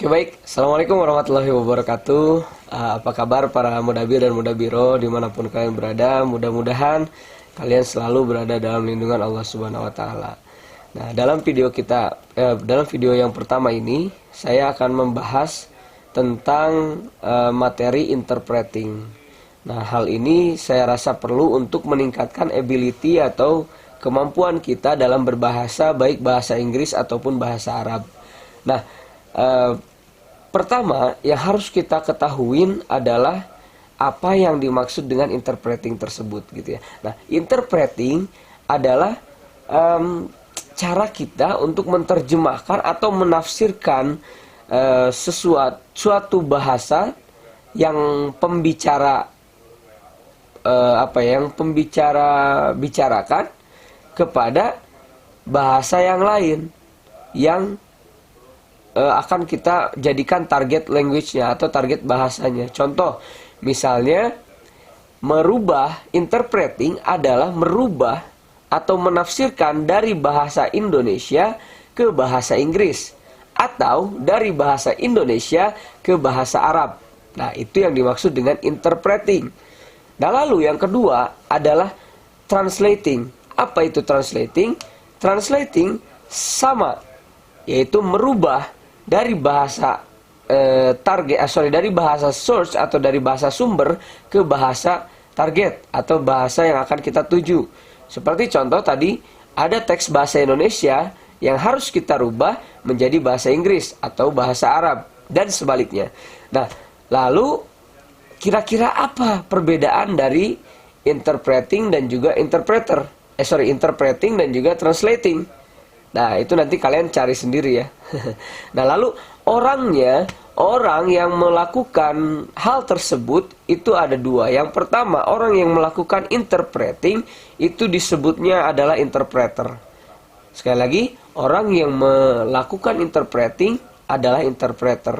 Oke, baik, Assalamualaikum warahmatullahi wabarakatuh. Apa kabar para mudabir dan mudabiro dimanapun kalian berada? Mudah-mudahan kalian selalu berada dalam lindungan Allah Subhanahu Wa Taala. Nah, dalam video yang pertama ini saya akan membahas tentang materi interpreting. Nah, hal ini saya rasa perlu untuk meningkatkan ability atau kemampuan kita dalam berbahasa, baik bahasa Inggris ataupun bahasa Arab. Nah, pertama yang harus kita ketahuin adalah apa yang dimaksud dengan interpreting tersebut, gitu ya. Nah, interpreting adalah cara kita untuk menerjemahkan atau menafsirkan suatu bahasa yang pembicara bicarakan kepada bahasa yang lain yang akan kita jadikan target language-nya atau target bahasanya. Contoh, misalnya interpreting adalah merubah atau menafsirkan dari bahasa Indonesia ke bahasa Inggris atau dari bahasa Indonesia ke bahasa Arab. Nah, itu yang dimaksud dengan interpreting. Nah, lalu yang kedua adalah translating. Apa itu translating? Translating sama, yaitu merubah dari bahasa dari bahasa source atau dari bahasa sumber ke bahasa target atau bahasa yang akan kita tuju. Seperti contoh tadi, ada teks bahasa Indonesia yang harus kita rubah menjadi bahasa Inggris atau bahasa Arab dan sebaliknya. Nah, lalu kira-kira apa perbedaan dari interpreting dan juga interpreting dan juga translating? Nah, itu nanti kalian cari sendiri ya. Nah, lalu orang yang melakukan hal tersebut itu ada dua. Yang pertama, orang yang melakukan interpreting itu disebutnya adalah interpreter. Sekali lagi, orang yang melakukan interpreting adalah interpreter.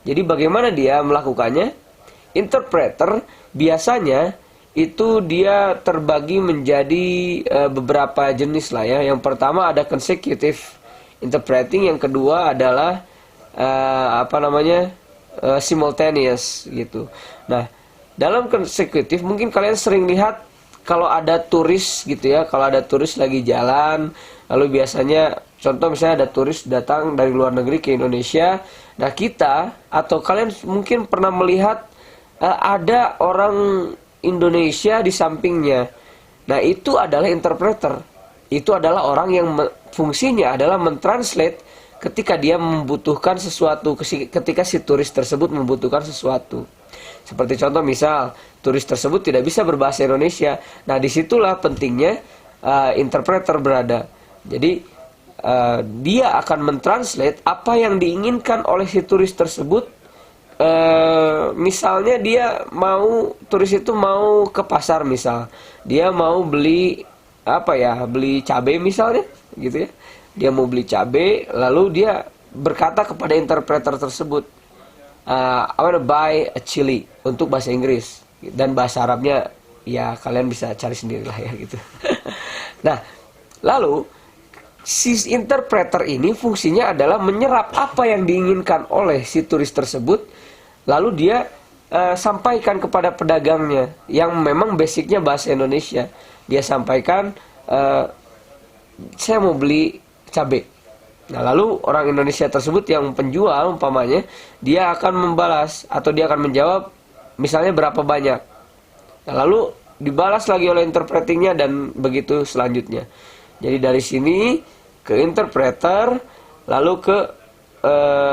Jadi bagaimana dia melakukannya? Interpreter biasanya itu dia terbagi menjadi beberapa jenis lah ya. Yang pertama ada consecutive interpreting, yang kedua adalah simultaneous gitu. Nah, dalam consecutive mungkin kalian sering lihat kalau ada turis gitu ya, kalau ada turis lagi jalan, lalu biasanya contoh misalnya ada turis datang dari luar negeri ke Indonesia. Nah, kita atau kalian mungkin pernah melihat ada orang Indonesia di sampingnya. Nah, itu adalah interpreter. Itu adalah orang yang fungsinya adalah mentranslate ketika dia membutuhkan sesuatu, ketika si turis tersebut membutuhkan sesuatu. Seperti contoh misal, turis tersebut tidak bisa berbahasa Indonesia. Nah, disitulah pentingnya interpreter berada. Jadi, dia akan mentranslate apa yang diinginkan oleh si turis tersebut. Misalnya turis itu mau ke pasar, misal dia mau beli beli cabai misalnya gitu ya, dia mau beli cabai, lalu dia berkata kepada interpreter tersebut, I wanna buy a chili, untuk bahasa Inggris, dan bahasa Arabnya ya kalian bisa cari sendiri lah ya gitu. Nah, lalu si interpreter ini fungsinya adalah menyerap apa yang diinginkan oleh si turis tersebut, lalu dia sampaikan kepada pedagangnya yang memang basicnya bahasa Indonesia. Dia sampaikan, saya mau beli cabai. Nah, lalu orang Indonesia tersebut yang penjual umpamanya, dia akan membalas atau dia akan menjawab misalnya berapa banyak. Nah, lalu dibalas lagi oleh interpretingnya dan begitu selanjutnya. Jadi dari sini ke interpreter, lalu ke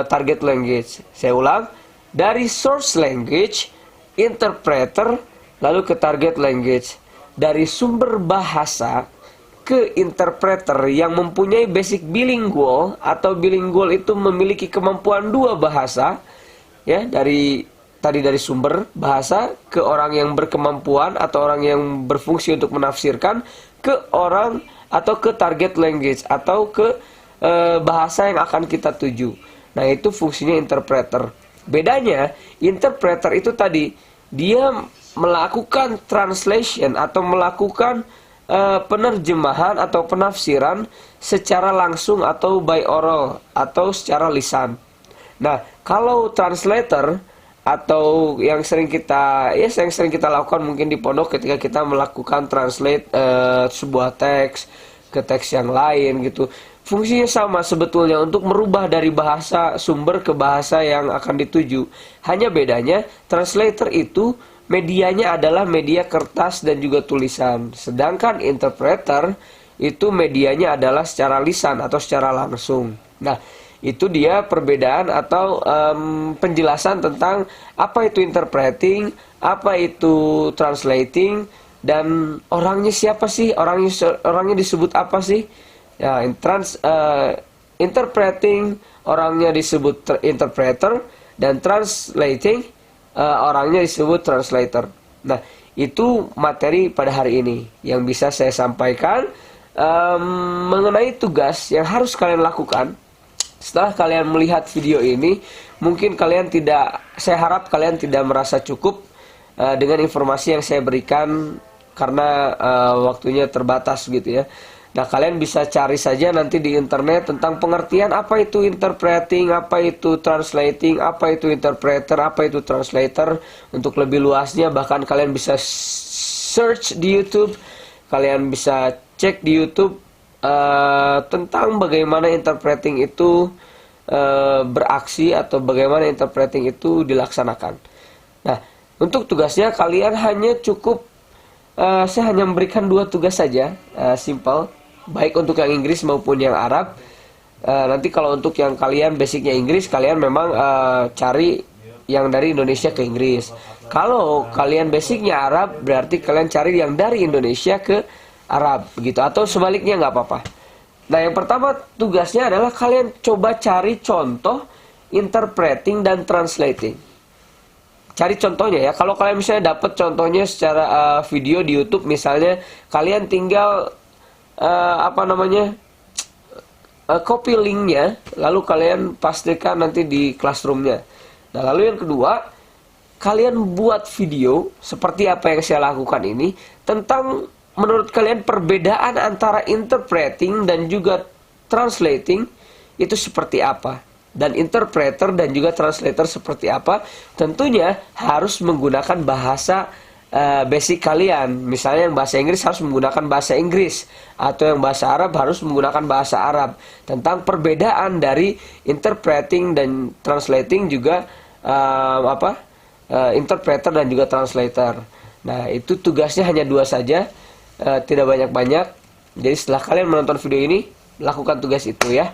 target language. Saya ulang, dari source language, interpreter, lalu ke target language. Dari sumber bahasa ke interpreter yang mempunyai basic bilingual, atau bilingual itu memiliki kemampuan dua bahasa ya, dari sumber bahasa ke orang yang berkemampuan atau orang yang berfungsi untuk menafsirkan, ke orang atau ke target language atau ke bahasa yang akan kita tuju. Nah, itu fungsinya interpreter. Bedanya, interpreter itu tadi dia melakukan translation atau melakukan penerjemahan atau penafsiran secara langsung atau by oral atau secara lisan. Nah, kalau translator atau yang sering kita lakukan mungkin di pondok ketika kita melakukan translate sebuah teks ke teks yang lain gitu. Fungsinya sama sebetulnya untuk merubah dari bahasa sumber ke bahasa yang akan dituju. Hanya bedanya translator itu medianya adalah media kertas dan juga tulisan. Sedangkan interpreter itu medianya adalah secara lisan atau secara langsung. Nah, itu dia perbedaan atau penjelasan tentang apa itu interpreting, apa itu translating, dan orangnya siapa sih, orangnya disebut apa sih. Ya, interpreting orangnya disebut interpreter, dan translating orangnya disebut translator. Nah, itu materi pada hari ini yang bisa saya sampaikan mengenai tugas yang harus kalian lakukan. Setelah kalian melihat video ini, mungkin saya harap kalian tidak merasa cukup dengan informasi yang saya berikan karena waktunya terbatas gitu ya. Nah, kalian bisa cari saja nanti di internet tentang pengertian apa itu interpreting, apa itu translating, apa itu interpreter, apa itu translator. Untuk lebih luasnya bahkan kalian bisa search di YouTube, kalian bisa cek di YouTube tentang bagaimana interpreting itu beraksi atau bagaimana interpreting itu dilaksanakan. Nah, untuk tugasnya kalian hanya cukup saya hanya memberikan 2 tugas saja, simple, baik untuk yang Inggris maupun yang Arab. Nanti kalau untuk yang kalian basicnya Inggris, kalian memang cari yang dari Indonesia ke Inggris. Kalau kalian basicnya Arab, berarti kalian cari yang dari Indonesia ke Arab, begitu. Atau sebaliknya nggak apa-apa. Nah, yang pertama tugasnya adalah kalian coba cari contoh interpreting dan translating. Cari contohnya ya. Kalau kalian misalnya dapat contohnya secara video di YouTube misalnya, kalian tinggal copy linknya, lalu kalian pastikan nanti di classroomnya. Nah, lalu yang kedua, kalian buat video seperti apa yang saya lakukan ini tentang menurut kalian perbedaan antara interpreting dan juga translating itu seperti apa, dan interpreter dan juga translator seperti apa. Tentunya harus menggunakan bahasa basic kalian. Misalnya yang bahasa Inggris harus menggunakan bahasa Inggris, atau yang bahasa Arab harus menggunakan bahasa Arab. Tentang perbedaan dari interpreting dan translating juga interpreter dan juga translator. Nah, itu tugasnya hanya 2 saja, tidak banyak-banyak. Jadi setelah kalian menonton video ini, lakukan tugas itu ya.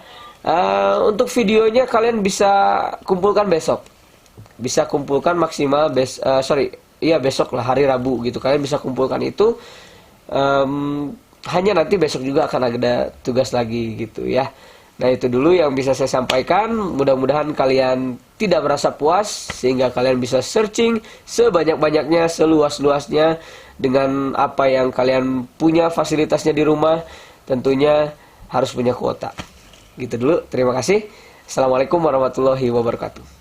Untuk videonya kalian bisa kumpulkan besok. Bisa kumpulkan maksimal besok lah, hari Rabu gitu. Kalian bisa kumpulkan itu. Hanya nanti besok juga akan ada tugas lagi gitu ya. Nah, itu dulu yang bisa saya sampaikan. Mudah-mudahan kalian tidak merasa puas, sehingga kalian bisa searching sebanyak-banyaknya, seluas-luasnya dengan apa yang kalian punya fasilitasnya di rumah. Tentunya harus punya kuota. Gitu dulu. Terima kasih. Assalamualaikum warahmatullahi wabarakatuh.